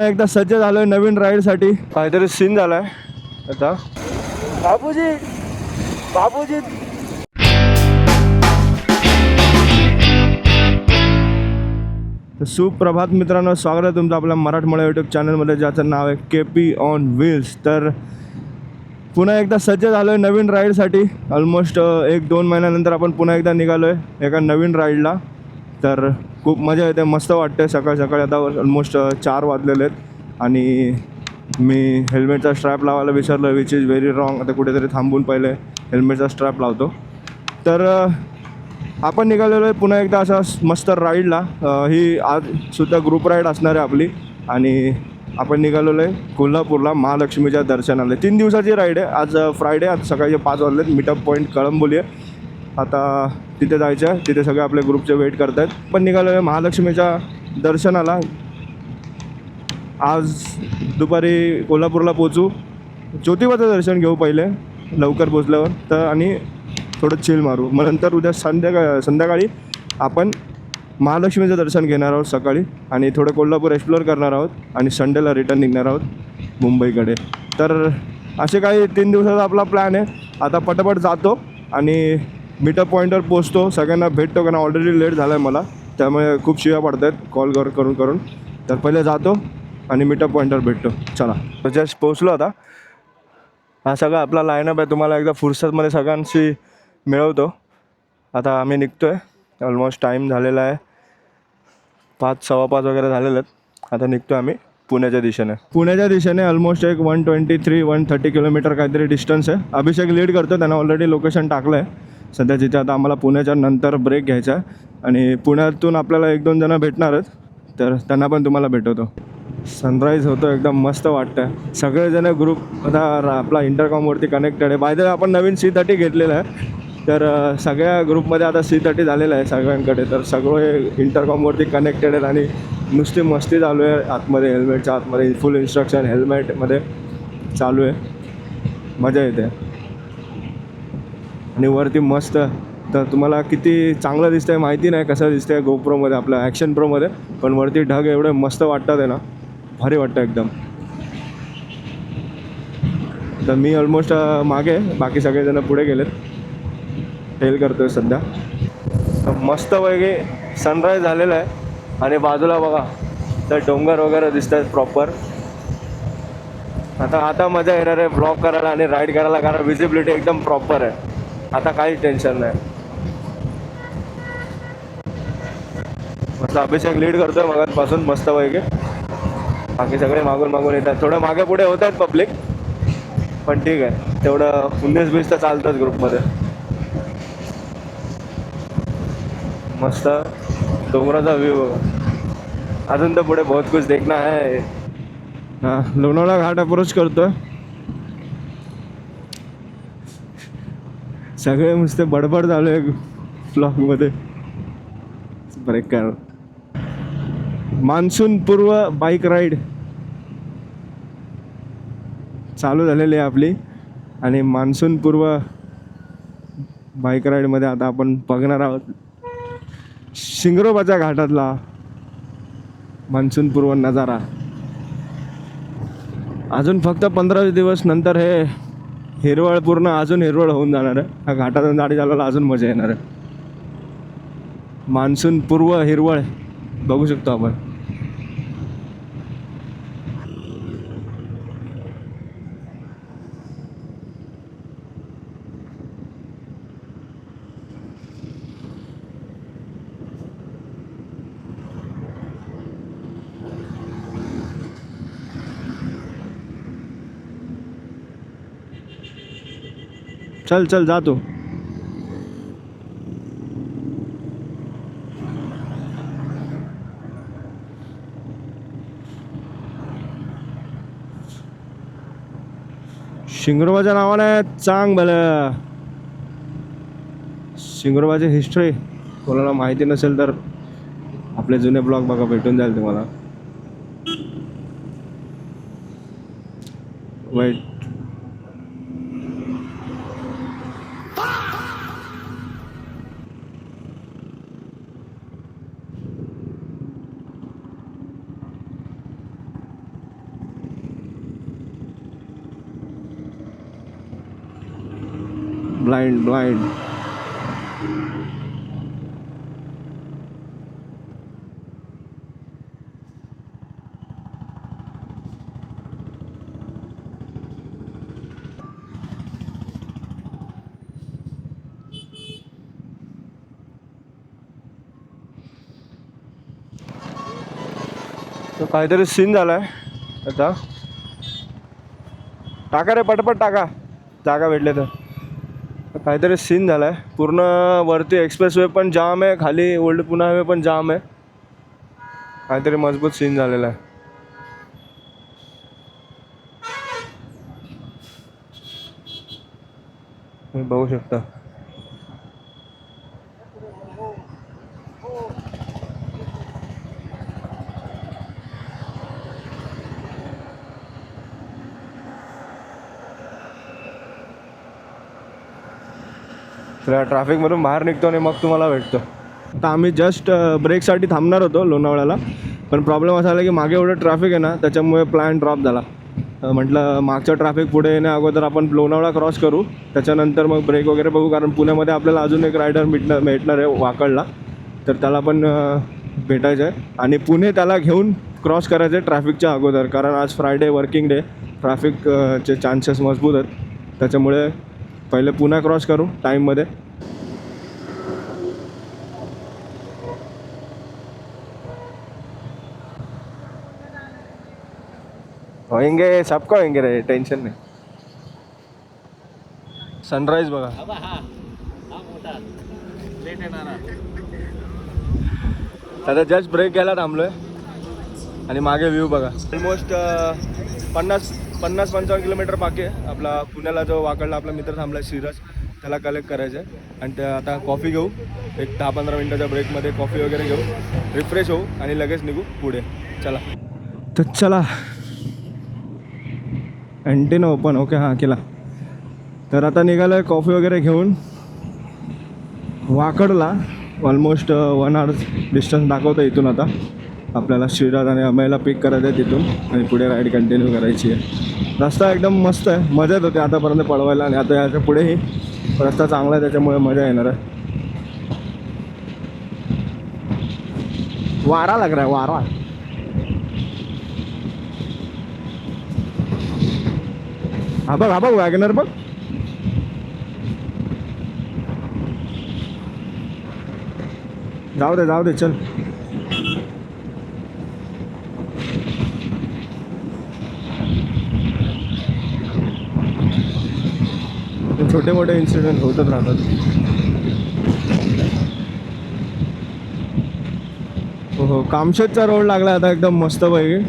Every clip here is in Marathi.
एकदा सज्ज झालोय नवीन राईडसाठी. काहीतरी सीन झालाय आता. बाबूजी बाबूजी सुप्रभात मित्रांनो, स्वागत आहे तुमचं आपल्या मराठमोळ्या यूट्यूब चॅनलमध्ये, ज्याचं नाव आहे KP ऑन व्हील्स. तर पुन्हा एकदा सज्ज झालो आहे नवीन राईडसाठी. ऑलमोस्ट 1-2 महिन्यानंतर आपण पुन्हा एकदा निघालो आहे एका नवीन राईडला. तर खूप मजा येते, मस्त वाटते. सकाळी सकाळी आता ऑलमोस्ट 4 वाजलेले आहेत आणि मी हेल्मेटचा स्ट्रॅप लावायला विसरलो, विच इज व्हेरी रॉंग. आता कुठेतरी थांबून पहिले हेल्मेटचा स्ट्रॅप लावतो. तर आपण निघालेलो आहे पुन्हा एकदा असा मस्त राईडला. ही आजसुद्धा ग्रुप राईड असणार आहे आपली आणि आपण निघालेलो आहे कोल्हापूरला महालक्ष्मीच्या दर्शनाला. 3 दिवसाची राईड आहे. आज फ्रायडे, आज सकाळचे 5 वाजलेत. मीटअप पॉईंट कळंबोली आहे. आता तिथे जायचं आहे, तिथे सगळे आपल्या ग्रुपचे वेट करत आहेत. पण निघालो आहे महालक्ष्मीच्या दर्शनाला. आज दुपारी कोल्हापूरला पोचू, ज्योतिबाचं दर्शन घेऊ पहिले लवकर पोचल्यावर तर, आणि थोडं चिल मारू. मग नंतर उद्या संध्याकाळी आपण महालक्ष्मीचं दर्शन घेणार आहोत सकाळी आणि थोडं कोल्हापूर एक्सप्लोअर करणार आहोत आणि संडेला रिटर्न निघणार आहोत मुंबईकडे. तर असे काही 3 दिवसाचा आपला प्लॅन आहे. आता पटापट जातो आणि मीटअप पॉईंटवर पोचतो, सगळ्यांना भेटतो, कारण ऑलरेडी लेट झाला आहे मला, त्यामुळे खूप शिव्या पडत आहेत कॉल करून. तर पहिले जातो आणि मीटअप पॉईंटवर भेटतो. चला, जस्ट पोचलो. आता हा सगळा आपला लाईनअप आहे, तुम्हाला एकदा फुर्सतमध्ये सगळ्यांशी मिळवतो. आता आम्ही निघतो आहे. ऑलमोस्ट टाईम झालेला आहे 5, 5:15 वगैरे झालेले आहेत. आता निघतो आम्ही पुण्याच्या दिशेने. ऑलमोस्ट एक 123-130 किलोमीटर काहीतरी डिस्टन्स आहे. अभिषेक लीड करतो, त्यानं ऑलरेडी लोकेशन टाकलं आहे सध्या जिथे. आता आम्हाला पुण्याच्या नंतर ब्रेक घ्यायचा आहे आणि पुण्यातून आपल्याला 1-2 जणं भेटणार आहेत, तर त्यांना पण तुम्हाला भेटवतो. सनराईज होतो, एकदम मस्त वाटतं आहे. सगळेजण ग्रुप आता आपला इंटरकॉमवरती कनेक्टेड आहे. बाय द वे आपण नवीन C30 घेतलेलं आहे, तर सगळ्या ग्रुपमध्ये आता C30 झालेलं आहे सगळ्यांकडे. तर सगळे इंटरकॉमवरती कनेक्टेड आहेत आणि नुसती मस्ती चालू आहे आतमध्ये, हेल्मेटच्या आतमध्ये. फुल इन्स्ट्रक्शन हेल्मेटमध्ये चालू आहे, मजा येते. आणि वरती मस्त, तर तुम्हाला किती चांगलं दिसतं आहे माहिती नाही, कसं दिसतं आहे गोप्रोमध्ये, आपल्या ॲक्शन प्रोमध्ये, पण वरती ढग एवढे मस्त वाटतात आहे ना, भारी वाटतं एकदम. तर मी ऑलमोस्ट मागे, बाकी सगळेजण पुढे गेलेत. टेल करतो आहे सध्या. मस्त वगैरे सनराईज झालेला आहे आणि बाजूला बघा तर डोंगर वगैरे दिसत आहेत प्रॉपर. आता मजा येणार आहे ब्लॉग करायला आणि राईड करायला, कारण विजिबिलिटी एकदम प्रॉपर आहे. आता काहीच टेन्शन नाही. मस्त अभिषेक लीड करतोय मगापासून मस्त वगैरे. बाकी सगळे मागून येतात, थोडं मागे पुढे होत आहेत पब्लिक, पण ठीक आहे, तेवढं 19-20 तर चालतंच ग्रुपमध्ये. मस्त डोंगराचा व्ह्यू बघा. अजून तर पुढे बहुत कुछ देखना आहे. हां, लोणावळा घाट अप्रोच करतोय. सगळे नुसते बडबड चालू आहे ब्लॉगमध्ये. ब्रेक कर. मान्सून पूर्व बाईक राईड चालू झालेली आहे आपली आणि मान्सून पूर्व बाईक राईडमध्ये आता आपण बघणार आहोत शिंगरोबाच्या घाटातला मान्सून पूर्व नजारा. अजून फक्त 15 दिवस नंतर हे हिरवळ पूर्ण अजून हिरवळ होऊन जाणार आहे. ह्या घाटातून गाडी चालवायला अजून मजा येणार आहे. मान्सून पूर्व हिरवळ बघू शकतो आपण. चल जातो. शिंगरोबाच्या नावाने चांग भलं. शिंगरोबाची हिस्ट्री कोणाला माहिती नसेल तर आपले जुने ब्लॉग बघा, भेटून जाईल तुम्हाला. वाईट ब्लाइंड ब्लाइंड. तो काहीतरी सीन झालाय आता. टाका रे पटपट टाका, जागा भेटले तर. काहीतरी सीन झालाय पूर्ण. वरती एक्सप्रेसवे पण जाम आहे, खाली ओल्ड पुणे हायवे पण जाम आहे. काहीतरी मजबूत सीन झालेला आहे. तुम्ही बघू शकता. तर ट्रॅफिकमधून बाहेर निघतो आणि मग तुम्हाला भेटतो. आता आम्ही जस्ट ब्रेकसाठी थांबणार होतो लोणावळ्याला, पण प्रॉब्लेम असा आला की मागे एवढं ट्रॅफिक आहे ना, त्याच्यामुळे प्लॅन ड्रॉप झाला. म्हटलं मागचं ट्रॅफिक पुढे येण्या अगोदर आपण लोणावळा क्रॉस करू, त्याच्यानंतर मग ब्रेक वगैरे बघू. कारण पुण्यामध्ये आपल्याला अजून एक रायडर भेटणार आहे वाकडला, तर त्याला पण भेटायचं आहे. आणि पुणे त्याला घेऊन क्रॉस करायचं आहे ट्रॅफिकच्या अगोदर, कारण आज फ्रायडे वर्किंग डे, ट्रॅफिकचे चान्सेस मजबूत आहेत. त्याच्यामुळे पहिले पुणे क्रॉस करू टाईममध्ये. होएंगे, सबका होएंगे रे, टेन्शन नाही. सनराईज बघा. आता जस्ट ब्रेक घ्यायला थांबलोय आणि मागे व्ह्यू बघा. ऑलमोस्ट 50-55 किलोमीटर बाकी आहे. आपला पुण्याला जो वाकडला आपला मित्र थांबला श्रीराज, त्याला कलेक्ट करायचं आहे. आणि त्या आता कॉफी घेऊ, एक 10-15 मिनटाच्या ब्रेकमध्ये कॉफी वगैरे घेऊ, रिफ्रेश होऊ आणि लगेच निघू पुढे. चला तर चला. अँटेना ओपन, ओके हां केला. तर आता निघालं आहे कॉफी वगैरे घेऊन वाकडला. ऑलमोस्ट 1 आवर डिस्टन्स दाखवतं इथून. आता आपल्याला श्रीराज आणि अमयला पिक करायचं आहे तिथून आणि पुढे राईड कंटिन्यू करायची आहे. रस्ता एकदम मस्त आहे, मजा येत होते आतापर्यंत पळवायला, आणि आता याच्या पुढेही रस्ता चांगला आहे, त्याच्यामुळे मजा येणार आहे. वारा लाग रहा है, वारा. हा बघ वॅगनर बघ. जाऊ दे चल. छोटे मोठे इन्सिडेंट होतच राहतात. हो, कामशेतचा रोड लागला आता एकदम मस्त पैकी.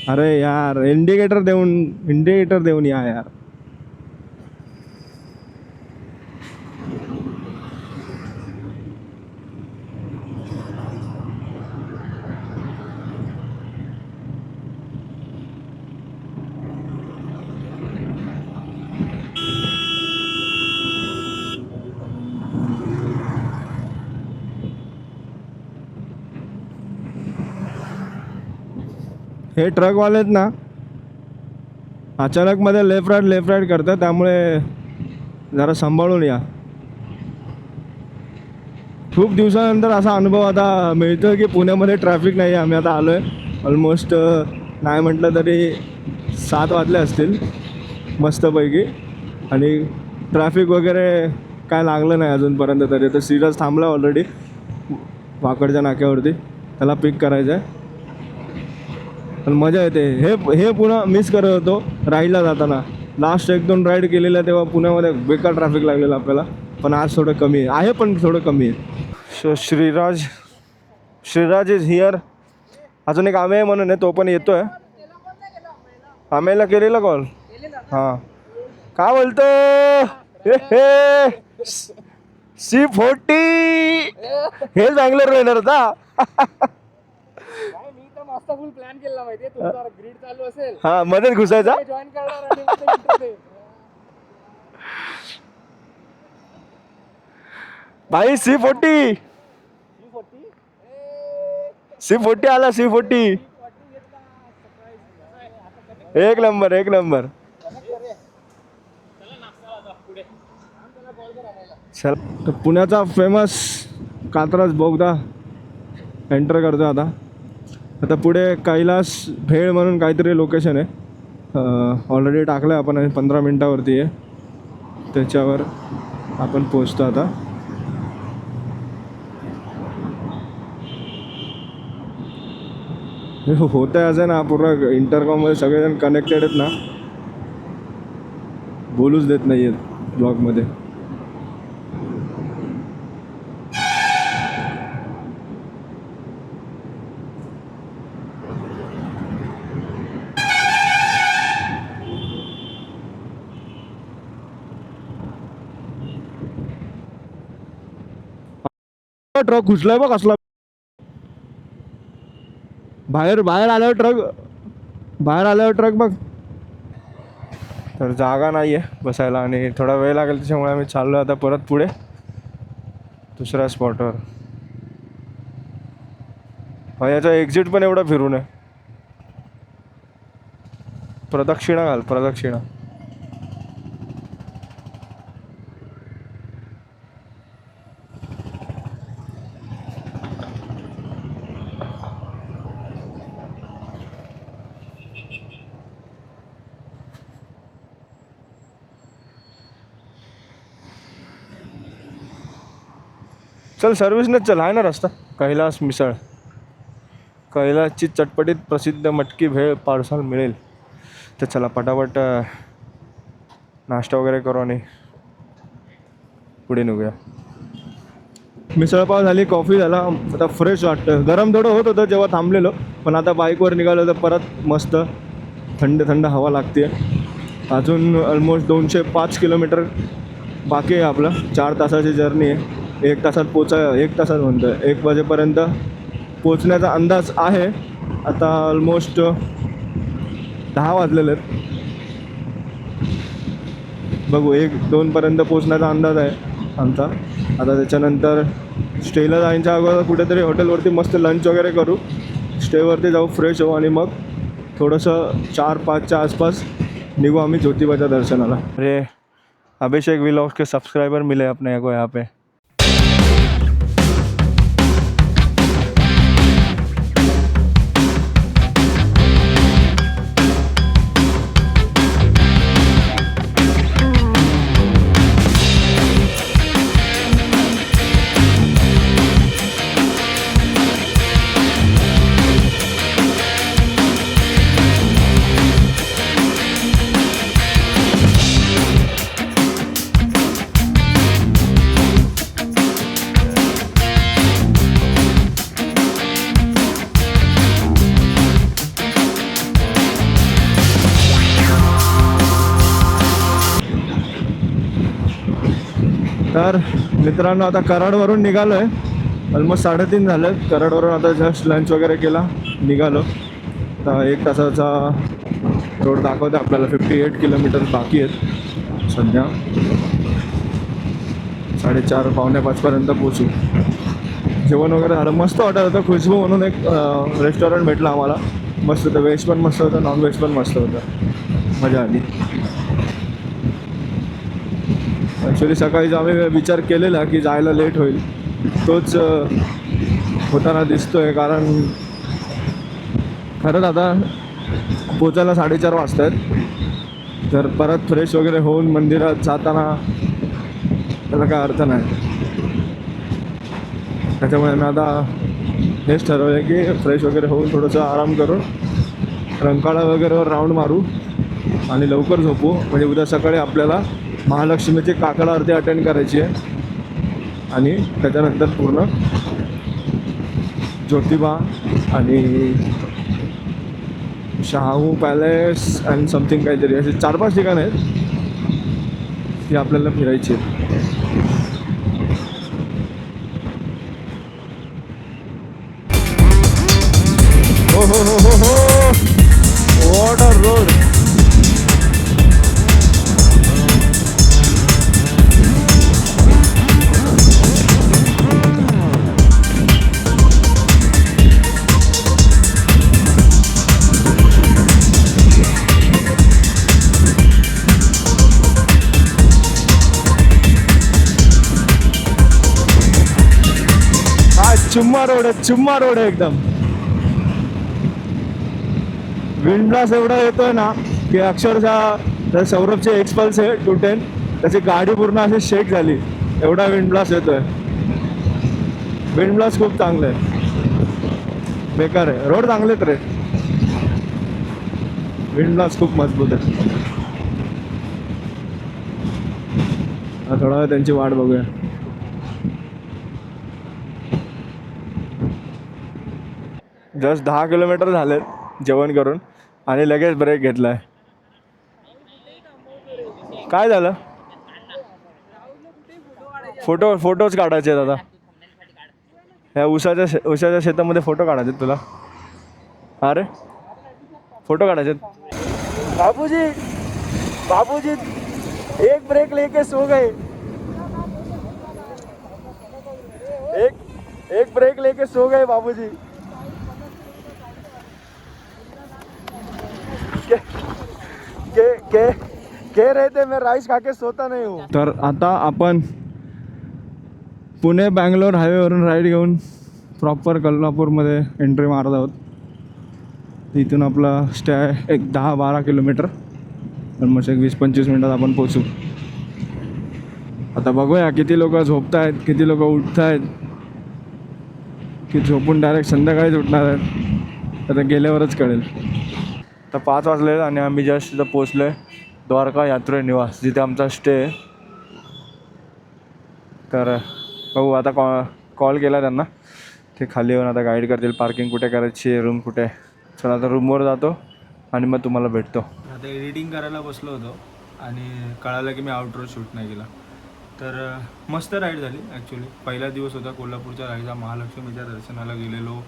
अरे यार, इंडिकेटर देऊन या यार. हे ट्रकवाले आहेत ना, अचानकमध्ये लेफ्ट राईट करतात, त्यामुळे जरा सांभाळून या. खूप दिवसानंतर असा अनुभव आता मिळतो की पुण्यामध्ये ट्रॅफिक नाही आहे. आम्ही आता आलो आहे, ऑलमोस्ट नाही म्हटलं तरी 7 वाजले असतील मस्तपैकी, आणि ट्रॅफिक वगैरे काय लागलं नाही अजूनपर्यंत तरी. तर श्रीराज थांबला ऑलरेडी वाकडच्या नाक्यावरती, त्याला पिक करायचं आहे. पण मजा येते. हे पुन्हा मिस करत होतो राईडला जाताना. लास्ट 1-2 राईड केलेल्या तेव्हा पुण्यामध्ये बेकार ट्रॅफिक लागलेलं आपल्याला, पण आज थोडं कमी आहे, पण थोडं कमी आहे. So Shriraj is here. अजून एक आम्ही म्हणून आहे, तो पण येतो आहे. आम्हाला केलेला कॉल. हां काय बोलतो C40 हेच बँगलोर येणार होता. मी तर मस्त फुल प्लॅन केला माहितीये तुमचा ग्रीड चालू असेल हा मध्येच घुसायचा. जॉईन करणार आणि भाई C40 C40 आला C40 एक नंबर एक नंबर. चल तर पुण्याचा फेमस कात्रज बोगदा एंटर करतो आता. आता पुढे कैलास भेळ म्हणून काहीतरी लोकेशन आहे. ऑलरेडी टाकलं आहे आपण आणि 15 मिनटावरती आहे. त्याच्यावर आपण पोचतो आता. होतं आहे असं ना पूर्ण इंटरकॉममध्ये सगळेजण कनेक्टेड आहेत ना, बोलूच देत नाही आहेत ब्लॉगमध्ये. ट्रक घुसलाय बघ असला. बाहेर आल्यावर ट्रक बघ. तर जागा नाही आहे बसायला आणि थोडा वेळ लागेल, त्याच्यामुळे आम्ही चाललो आता परत पुढे दुसऱ्या स्पॉटवर. याचा एक्झिट पण एवढा फिरून आहे. प्रदक्षिणा घाल प्रदक्षिणा. चल सर्व्हिसनेच चल, आहे ना रस्ता. कैलास मिसळ, कैलासची चटपटीत प्रसिद्ध मटकी भेळ पार्सल मिळेल. तर चला पटापट नाश्ता वगैरे करू आणि पुढे निघूया. मिसळपाव झाली, कॉफी झाला, आता फ्रेश वाटतं. गरम थोडं होत होतं जेव्हा थांबलेलो, पण आता बाईकवर निघालो तर परत मस्त थंड थंड हवा लागते. अजून ऑलमोस्ट 205 किलोमीटर बाकी आहे आपलं. 4 तासाची जर्नी आहे. 1 तासात म्हणतो आहे 1 वाजेपर्यंत पोचण्याचा अंदाज आहे. आता ऑलमोस्ट 10 वाजलेले आहेत. बघू 1-2पर्यंत पोचण्याचा अंदाज आहे आमचा. आता त्याच्यानंतर स्टेला जायच्या अगोदर कुठेतरी हॉटेलवरती मस्त लंच वगैरे करू, स्टेवरती जाऊ, फ्रेश होऊ आणि मग थोडंसं 4-5च्या आसपास निघू आम्ही ज्योतिबाच्या दर्शनाला. अरे अभिषेक व्लॉग्स के सब्सक्राइबर मिले अपने को यहाँ पे. तर मित्रांनो आता कराडवरून निघालो आहे. ऑलमोस्ट 3:30 झालं. कराडवरून आता जस्ट लंच वगैरे केला, निघालो. आता 1 तासाचा रोड दाखवते आपल्याला. 58 किलोमीटर बाकी आहेत सध्या. 4:30-4:45पर्यंत पोचू. जेवण वगैरे झालं, मस्त वाटत होतं. खुशबू म्हणून एक रेस्टॉरंट भेटलं आम्हाला, मस्त होतं. व्हेज पण मस्त होतं, नॉनव्हेज पण मस्त होतं, मजा आली. ॲक्च्युली सकाळीच आम्ही विचार केलेला की जायला लेट होईल, तोच होताना दिसतो आहे. कारण खरंच आता पोचायला 4:30 वाजता आहेत. तर परत फ्रेश वगैरे होऊन मंदिरात जाताना त्याला काय अर्थ नाही. त्याच्यामुळे मी आता हेच ठरवलं आहे की फ्रेश वगैरे होऊन थोडंसं आराम करून रंकाळा वगैरेवर राऊंड मारू आणि लवकर झोपू. म्हणजे उद्या सकाळी आपल्याला महालक्ष्मीची काकड आरती अटेंड करायची आहे आणि त्याच्यानंतर पूर्ण ज्योतिबा आणि शाहू पॅलेस अँड समथिंग काहीतरी असे 4-5 ठिकाणं आहेत ती आपल्याला फिरायची आहेत. हो हो हो हो हो वॉट अ रोड. हा चुम्मा रोड आहे एकदम. विंड ब्लास्ट एवढा येतोय ना की अक्षरशः त्या सौरभचे एक्सपल्स आहे 210 त्याची गाडी पूर्ण अशी शेक झाली एवढा विंड ब्लास्ट येतोय. विंड ब्लास्ट खूप चांगलं आहे. बेकार आहे रोड चांगलेच रे. विंड ब्लास्ट खूप मजबूत आहे. थोडा वेळ त्यांची वाट बघूया. जस्ट 10 किलोमीटर झालेत जेवण करून आणि लगेच ब्रेक घेतलाय. काय झालं? फोटोज काढायचे आहेत आता. ह्या उसाच्या शेतामध्ये फोटो काढायचे तुला. अरे फोटो काढायचे. बाबूजी एक ब्रेक लेके सो गए. एक ब्रेक लेके सो गए बाबूजी. कह रहे थे मैं राइस खा के सोता नहीं हूँ. तर आता आपण पुणे बँगलोर हायवेवरून राईड घेऊन प्रॉपर कोल्हापूरमध्ये एंट्री मारत आहोत. इथून आपला स्टे आहे एक 10-12 किलोमीटर. ऑलमोस्ट एक 20-25 मिनटात आपण पोचू. आता बघूया किती लोक झोपत आहेत, किती लोक उठत आहेत, की झोपून डायरेक्ट संध्याकाळीच उठणार आहेत. तर गेल्यावरच कळेल. तर 5 वाजले आणि आम्ही जस्ट तिथं पोचलो आहे द्वारका यात्रे निवास जिथे आमचा स्टे आहे. तर बघू आता कॉल केला त्यांना. ते खाली येऊन आता गाईड करतील पार्किंग कुठे करायची, रूम कुठे. चला आता रूमवर जातो आणि मग तुम्हाला भेटतो. आता एडिटिंग करायला बसलो होतो आणि कळालं की मी आउटडोर शूट नाही केला. तर मस्त राईड झाली ॲक्च्युली. पहिला दिवस होता कोल्हापूरच्या राईडचा. महालक्ष्मीच्या दर्शनाला गेलेलो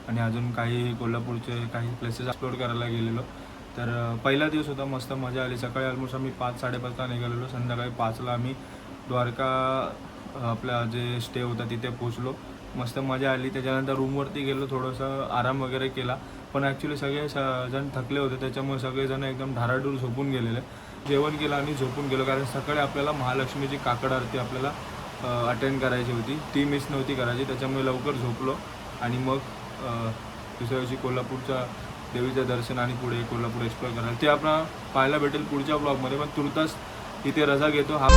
आणि अजून काही कोल्हापूरचे काही प्लेसेस एक्सप्लोर करायला गेलेलो. तर पहिला दिवस होता, मस्त मजा आली. सकाळी ऑलमोस्ट आम्ही 5-5:30ला निघालेलो. संध्याकाळी 5ला आम्ही द्वारका आपला जे स्टे होता तिथे पोचलो. मस्त मजा आली. त्याच्यानंतर रूमवरती गेलो, थोडंसं आराम वगैरे केला. पण ॲक्च्युली सगळे जण थकले होते त्याच्यामुळे सगळेजण एकदम ढाराडूर झोपून गेलेले. जेवण केलं आणि झोपून गेलो कारण सकाळी आपल्याला महालक्ष्मीची काकड आरती आपल्याला अटेंड करायची होती. ती मिस नव्हती करायची. त्याच्यामुळे लवकर झोपलो आणि मग दुसऱ्या दिवशी कोल्हापूरच्या देवीचं दर्शन आणि पुढे कोल्हापूर एक्सप्लोर करायला ते आपल्याला पाहायला भेटेल पुढच्या ब्लॉगमध्ये. पण तुर्तास इथे रजा घेतो. हा